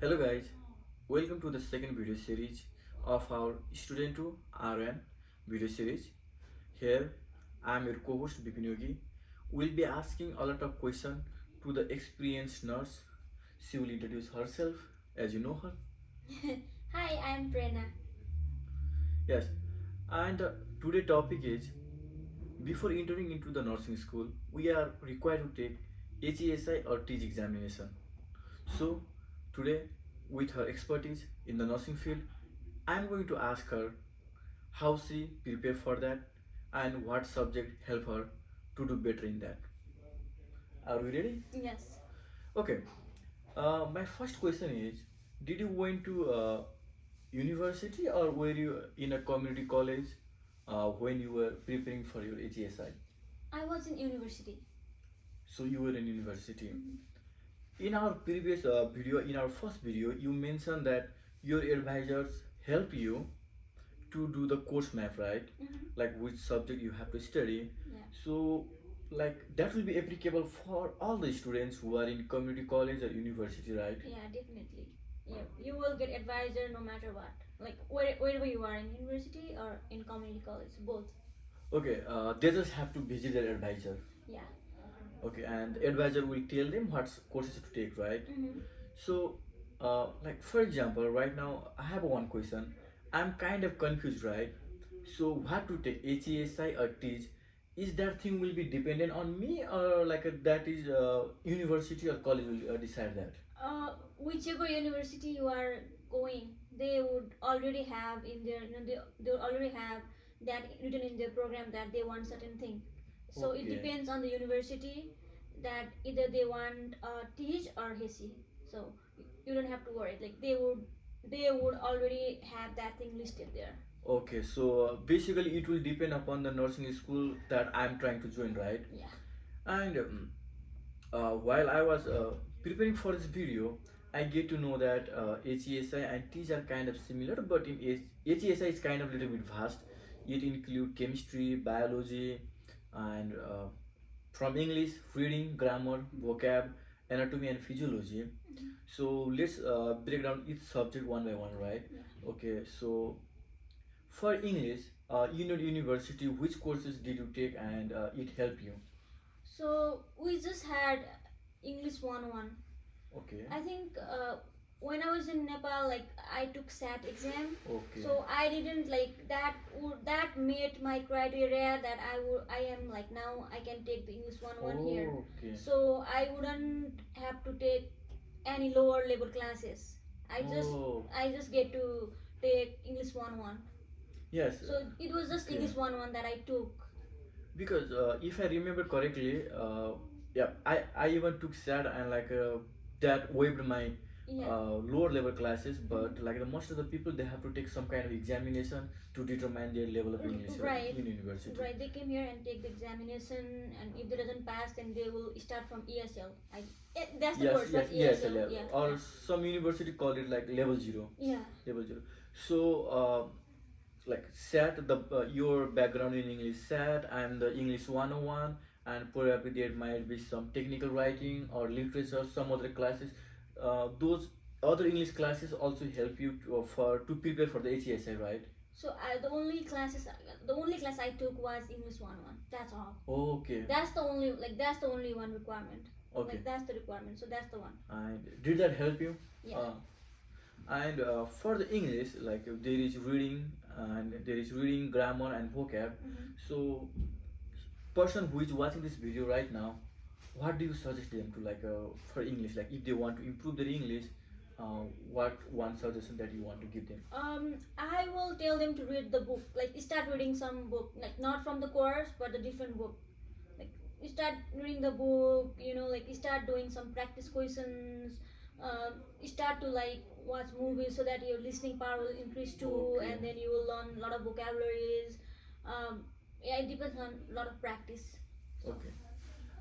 Hello guys, welcome to the second video series of our Student to RN video series. Here I am your co-host Bipin Yogi. We'll be asking a lot of questions to the experienced nurse. She will introduce herself as you know her. Hi, I'm Prerna. Yes, and today topic is before entering into the nursing school, we are required to take HESI or TEAS examination. So today, with her expertise in the nursing field, I am going to ask her how she prepare for that and what subject help her to do better in that. Are we ready? Yes. Okay. My first question is: did you went to university or were you in a community college when you were preparing for your HSI? I was in university. So you were in university. Mhm. In our previous video, in our first video, you mentioned that your advisors help you to do the course map, right? Mhm. Like which subject you have to study. Yeah. So like that will be applicable for all the students who are in community college or university, right? Yeah, definitely. Yeah, you will get advisor no matter what. Like wherever you are in university or in community college, both. Okay, they just have to visit their advisor. Yeah. Okay, and the advisor will tell them what courses to take, right? Mhm. So, like for example, right now I have one question. I'm kind of confused, right? So, what to take, HESI or TEAS? Is that thing will be dependent on me, or like that is university or college will decide that? Whichever university you are going, they would already have in their, they already have that written in their program that they want certain thing. So it Okay. depends on the university that either they want teach or HESI. So you don't have to worry. Like they would already have that thing listed there. Okay, so basically it will depend upon the nursing school that I'm trying to join, right? Yeah. And while I was preparing for this video, I get to know that HESI and TEAS are kind of similar, but in HESI is kind of little bit vast. It include chemistry, biology, and from English, reading, grammar, vocab, anatomy, and physiology. Mhm. So let's break down each subject one by one, right? Yeah. Okay, so for English, in your university, which courses did you take and it helped you? So we just had English 101. Okay. I think when I was in Nepal, like I took SAT exam, Okay. so I didn't like that. That made my criteria that I am like now I can take the English 101 here. Okay. So I wouldn't have to take any lower level classes. I just Oh, I just get to take English 101. yes. So it was just Okay. English 101 that I took. Because if I remember correctly, yeah, I even took SAT and like that waived my Yeah. lower level classes, but Mhm. like the most of the people they have to take some kind of examination to determine their level of English Right, in university. right. They came here and take the examination, and if they doesn't pass, then they will start from ESL. That's the Yes, course, yes, right? yes, ESL. level. Yeah, Or yeah, some university call it like level zero, yeah. level zero. So like SAT, the your background in English SAT and the English 101, and probably there might be some technical writing or literature, some other classes. Those other English classes also help you to prepare for the HESI, right? So the only class I took was English 101. That's all. Okay. That's the only one requirement. Okay. Like that's the requirement. So that's the one. And did that help you? Yeah. And for the English, like there is reading and there is reading, grammar, and vocab. Mhm. So person who is watching this video right now, what do you suggest them to like for English, like if they want to improve their English, what one suggestion that you want to give them? I will tell them to read the book. Like start reading some book, like not from the course, but a different book. Like you start reading the book, like you start doing some practice questions. You start to like watch movies so that your listening power will increase too, Okay. and then you will learn a lot of vocabularies. Yeah, it depends on a lot of practice. So. Okay.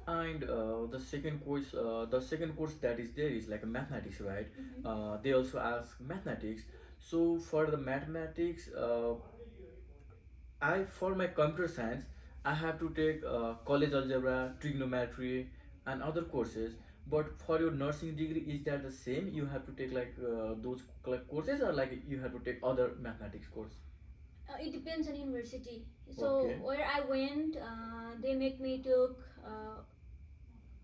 And the second course that is there is like a mathematics, right? Mhm. They also ask mathematics. So for the mathematics, I for my computer science, I have to take college algebra, trigonometry, and other courses. But for your nursing degree, is that the same? You have to take like those like courses, or like you have to take other mathematics course? It depends on university. So Okay, where I went, they make me took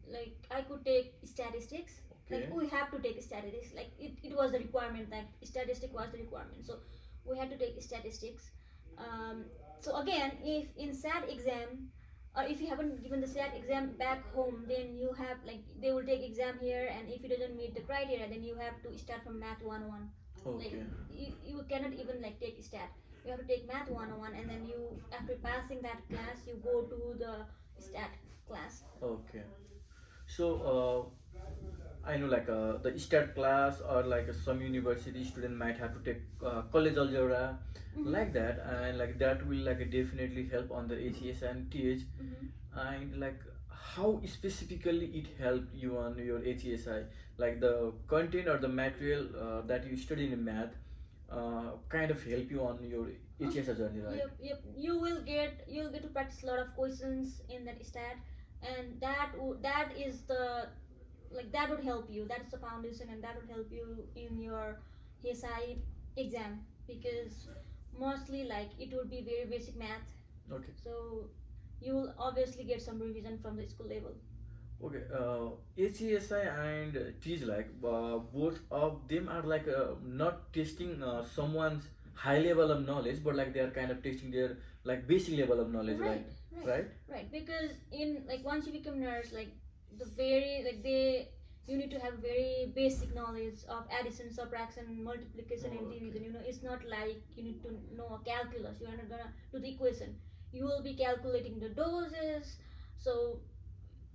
like I could take statistics. Like okay, we have to take statistics. Like it was the requirement. Like statistic was the requirement. So we had to take statistics. Um, so again, if in SAT exam, or if you haven't given the SAT exam back home, then you have like they will take exam here, and if it doesn't meet the criteria, then you have to start from Math 101. Like okay, you cannot even like take stat. You have to take Math 101, and then you after passing that class, you go to the stat class. okay. So I know like the stat class, or like some university student might have to take college algebra Mm-hmm. like that, and like that will like definitely help on the HES and TH. Mm-hmm. And like how specifically it helped you on your HESI, like the content or the material that you studied in math kind of help you on your HESI journey, right? Yep, yep. You'll get to practice a lot of questions in that stat, and that is the like that would help you. That's the foundation, and that would help you in your HSI exam because mostly like it would be very basic math. Okay. So you will obviously get some revision from the school level. Okay, HESI and TEAS, like both of them are like not testing someone's high level of knowledge, but like they are kind of testing their like basic level of knowledge, right? Right, right, Right? right. Because in like once you become nurse, like the very like they you need to have very basic knowledge of addition, subtraction, multiplication, and Oh, division. okay. You know, it's not like you need to know a calculus. You are not gonna do the equation. You will be calculating the doses, so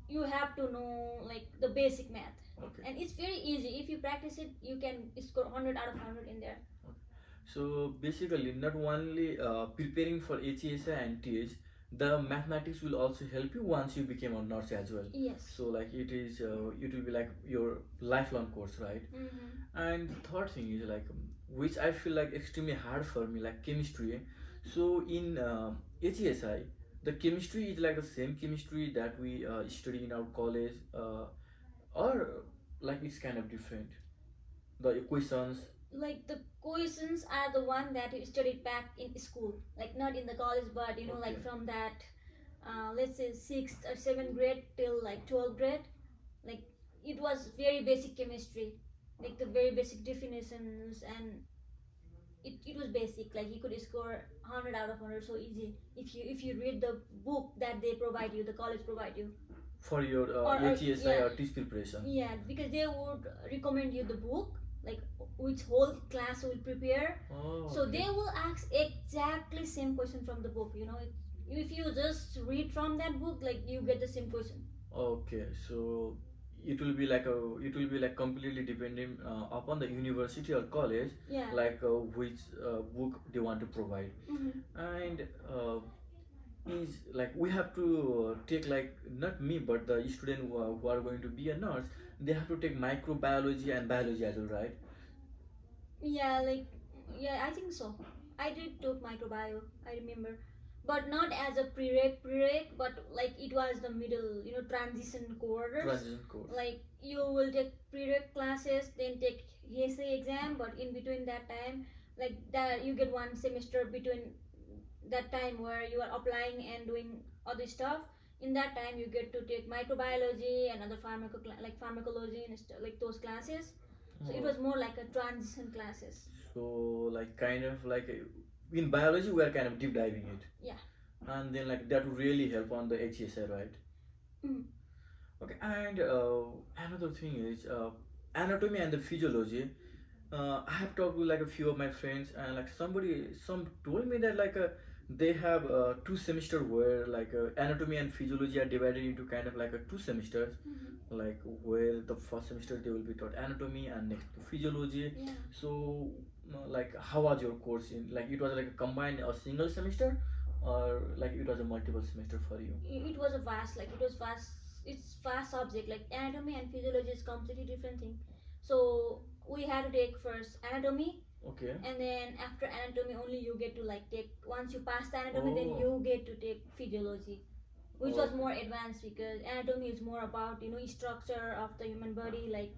you have to know like the basic math, Okay. and it's very easy. If you practice it, you can score 100 out of 100 in there. Okay. So basically, not only preparing for HESI and TH, the mathematics will also help you once you become a nurse as well. Yes. So like it will be like your lifelong course, right? Mm-hmm. And the third thing is like which I feel like extremely hard for me, like chemistry. So in HESI, the chemistry is like the same chemistry that we study in our college, or like it's kind of different. The equations. Like the questions are the one that you studied back in school, like not in the college, but you know, Okay. like from that, let's say sixth or seventh grade till like 12th grade, like it was very basic chemistry, like the very basic definitions, and it was basic. Like you could score 100 out of 100 so easy if you read the book that they provide you, the college provide you, For your or HESI yeah, or TEAS preparation. yeah, because they would recommend you the book, like which whole class will prepare. Oh, So okay. they will ask exactly same question from the book. You know, if you just read from that book, like you get the same question. Okay, so it will be like completely dependent upon the university or college, Yeah. like which book they want to provide. Mm-hmm. And is like we have to take like not me but the student who are going to be a nurse, they have to take microbiology and biology as well, right? Yeah, like yeah, I think so. I did took microbiome. I remember, but not as a prereq, but like it was the middle, you know, transition quarters. Transition course. Like you will take prereq classes, then take HSA exam, but in between that time, like that you get one semester between that time where you are applying and doing other stuff. In that time, you get to take microbiology and other like pharmacology and like those classes. So it Oh, was more like a transition classes. so like kind of like in biology we are kind of deep diving it, Yeah. and then like that would really help on the HSI, right? Mm. Okay, and another thing is anatomy and the physiology. I have talked with like a few of my friends, and like some told me that like they have two semester where like anatomy and physiology are divided into kind of like a two semesters, Mm-hmm. like where the first semester they will be taught anatomy and next to physiology. Yeah. So like how was your course in, like it was like a combined a single semester, or like it was a multiple semester for you? It was a vast, like it was vast. It's vast subject. Like anatomy and physiology is completely different thing. So we had to take first anatomy, Okay. and then after anatomy only you get to like take once you pass the anatomy, then Oh. you get to take physiology. which was Okay. more advanced because anatomy is more about structure of the human body, like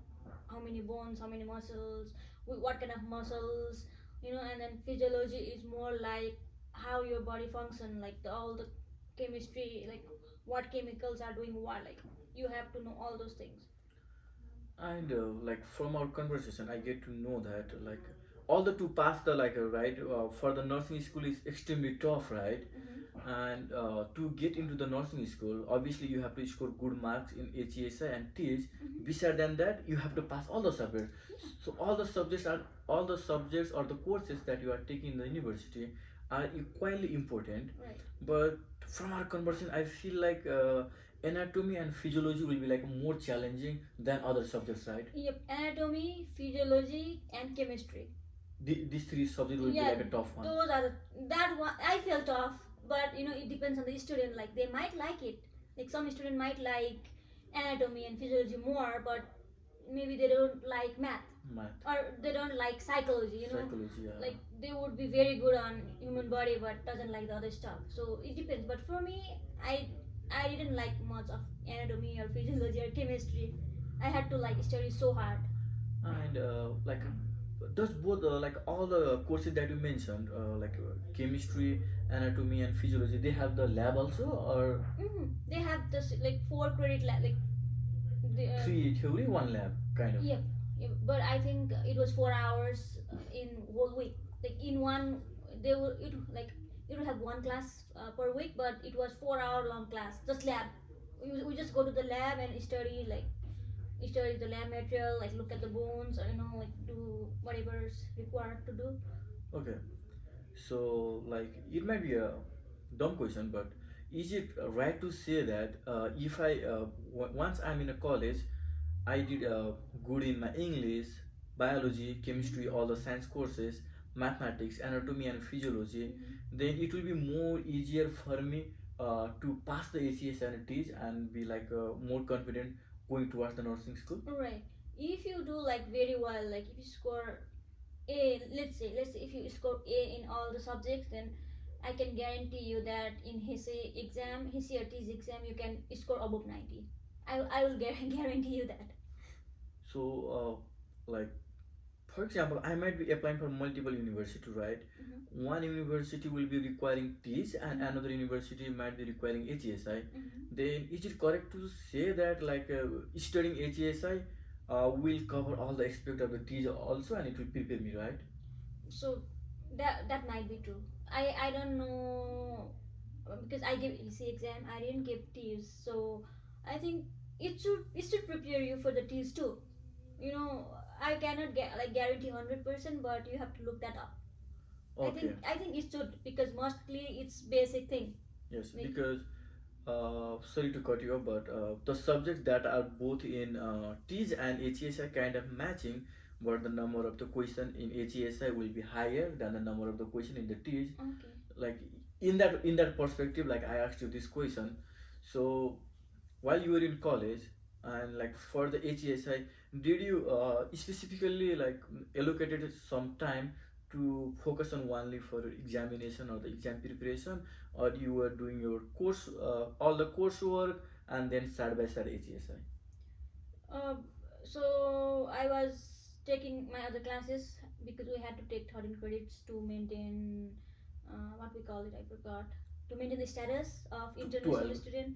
how many bones, how many muscles, what kind of muscles, and then physiology is more like how your body function, like all the chemistry, like what chemicals are doing what, like you have to know all those things. And like from our conversation, I get to know that like all the to pass the like right for the nursing school is extremely tough, right? Mm-hmm. And to get into the nursing school, obviously you have to score good marks in HESI and TEAS. Mm-hmm. Beside than that, you have to pass all the subjects. Yeah. So all the subjects or the courses that you are taking in the university are equally important. Right. But from our conversation, I feel like anatomy and physiology will be like more challenging than other subjects, right? Yep, anatomy, physiology, and chemistry. These three subjects will be Yeah, like a tough one. those are that one. I felt tough, but it depends on the student. Like they might like it. Like some student might like anatomy and physiology more, but maybe they don't like math Math, or they don't like psychology. psychology, yeah. Like they would be very good on human body, but doesn't like the other stuff. So it depends. But for me, I didn't like much of anatomy or physiology or chemistry. I had to like study so hard. And like does both like all the courses that you mentioned like chemistry, anatomy and physiology, they have the lab also, or They have this like 4 credit like the three theory one lab kind of? yep, yep. But I think it was 4 hours in whole week. Like in one, they will it like it will have one class per week, but it was 4 hour long class, just lab. We just go to the lab and study study the lab material, like look at the bones, or like do whatever's required to do. Okay, so like it might be a dumb question, but is it right to say that if once I'm in a college, I did good in my English, biology, chemistry, all the science courses, mathematics, anatomy, and physiology. Mm-hmm. Then it will be more easier for me to pass the ACS and TEAS and be like more confident going towards the nursing school. Right. If you do like very well, like if you score A, let's say if you score A in all the subjects, then I can guarantee you that in HESI or TEAS exam, you can score above 90. I will guarantee you that. So, like for example, I might be applying for multiple university, right? Mm-hmm. One university will be requiring TEAS and Mm-hmm. another university might be requiring HESI. Mm-hmm. Then is it correct to say that like studying HESI will cover all the aspect of the TEAS also and it will prepare me, right? So that might be true. I don't know because I gave EC exam. I didn't give TEAS, so I think it should prepare you for the TEAS too. I cannot get like guarantee 100%, but you have to look that up. I Okay. think I think it should because mostly it's basic thing. Yes, Like because sorry to cut you off, but the subjects that are both in TEAS and HESI kind of matching, but the number of the question in HESI will be higher than the number of the question in the TEAS. okay. Like in that perspective, like I asked you this question. So while you were in college and like for the HESI, did you specifically like allocated some time to focus on only for examination or the exam preparation, or you were doing your course all the coursework and then side by side HESI? Uh, so I was taking my other classes because we had to take 13 credits to maintain what we call it. I forgot to maintain the status of international 12. student.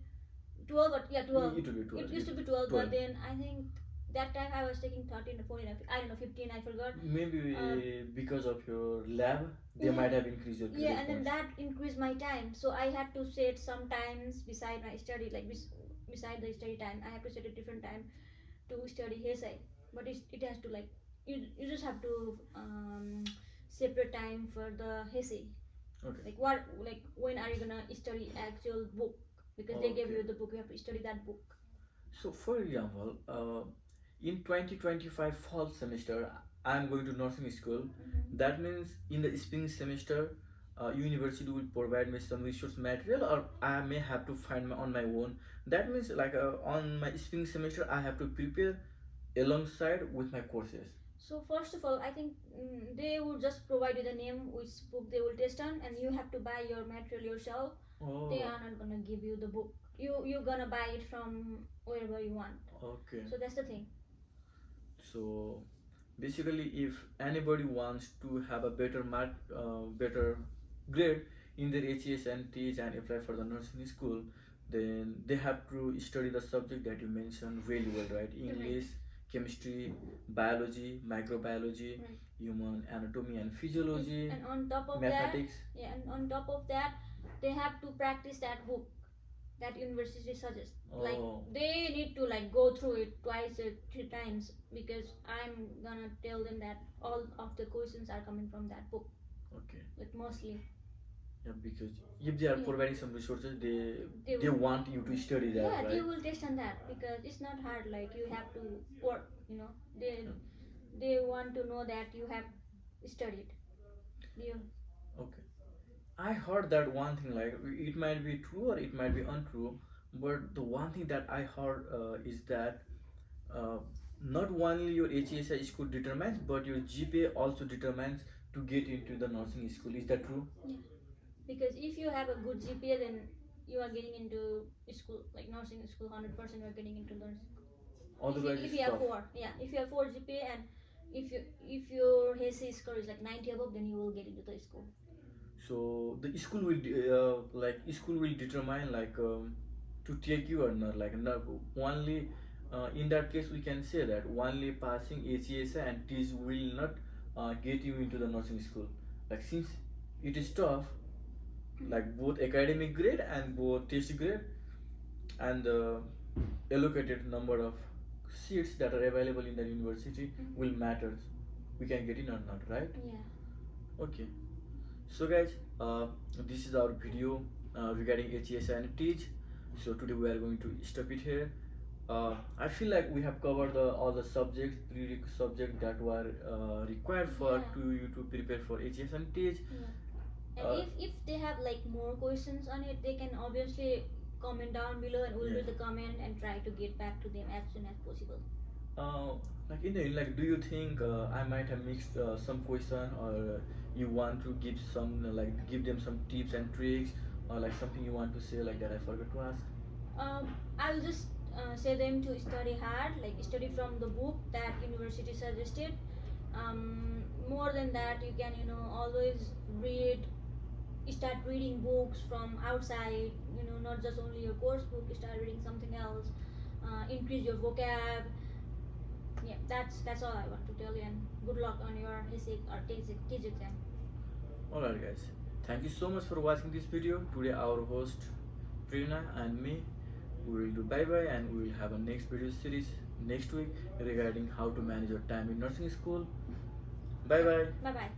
12, but yeah, 12. It will be 12. It used to be 12, 12. but then I think that time I was taking 13 or 14. I don't know, 15. I forgot. Maybe Um, because of your lab, they yeah, might have increased your yeah, credit and then points. that increased my time. So I had to set some times beside my study, like beside the study time. I have to set a different time to study HESI, but it has to like you just have to separate time for the HESI. Okay. Like what, like when are you gonna study actual book? Because they give Okay. you the book, you have to study that book. So, for example, in 2025 fall semester, I am going to nursing school. Mm-hmm. That means in the spring semester, university will provide me some resource material, or I may have to find on my own. That means like on my spring semester, I have to prepare alongside with my courses. So first of all, I think they will just provide you the name which book they will test on, and you have to buy your material yourself. They Oh, are not gonna give you the book. you're gonna buy it from wherever you want. Okay. So that's the thing. So basically, if anybody wants to have a better better grade in their HES and TEAS and apply for the nursing school, then they have to study the subject that you mentioned really well, right? English, chemistry, biology, microbiology, Right. human anatomy and physiology, And on top of mathematics. that, yeah, and on top of that, they have to practice that book that university suggests. Like Oh, they need to like go through it twice or three times, because I'm gonna tell them that all of the questions are coming from that book, okay. like mostly. Yeah, because if they are Yeah. providing some resources, They they will, want you to study that, yeah, they right? will test on that, because it's not hard. Like you have to work, they Yeah. they want to know that you have studied. You Okay. I heard that one thing, like it might be true or it might be untrue, but the one thing that I heard is that uh, not only your HESI score determines, but your GPA also determines to get into the nursing school. Is that true? Yeah, because if you have a good GPA, then you are getting into school, like nursing school. 100% you are getting into nursing. Otherwise, If it's you have tough. four, yeah, if you have four GPA, and if your HESI score is like 90 above, then you will get into the school. So the school will school will determine to take you or not, like not only in that case we can say that only passing HESI and TEAS will not get you into the nursing school, like since it is tough, like both academic grade and both test grade and the allocated number of seats that are available in the university will matter, we can get in or not, right? Yeah. Okay. So guys, this is our video regarding HESI and TEAS. So today we are going to stop it here. I feel like we have covered all the subjects, subjects that were required for Yeah. to you to prepare for HES and TEAS. Yeah. And Uh, if they have like more questions on it, they can obviously comment down below, and we'll Yeah. read the comment and try to get back to them as soon as possible. uh, like in the end, like, do you think I might have mixed some question, or you want to give some give them some tips and tricks, or like something you want to say like that I forgot to ask? I'll just say them to study hard, like study from the book that university suggested. More than that, you can always start reading books from outside. Not just only your course book. Start reading something else. Increase your vocab. Yeah, that's all I want to tell you. And good luck on your HESIC or TEAS exam. Alright guys, thank you so much for watching this video. Today our host Prerna and me, we will do bye bye, and we will have a next video series next week regarding how to manage your time in nursing school. Bye bye. Bye bye.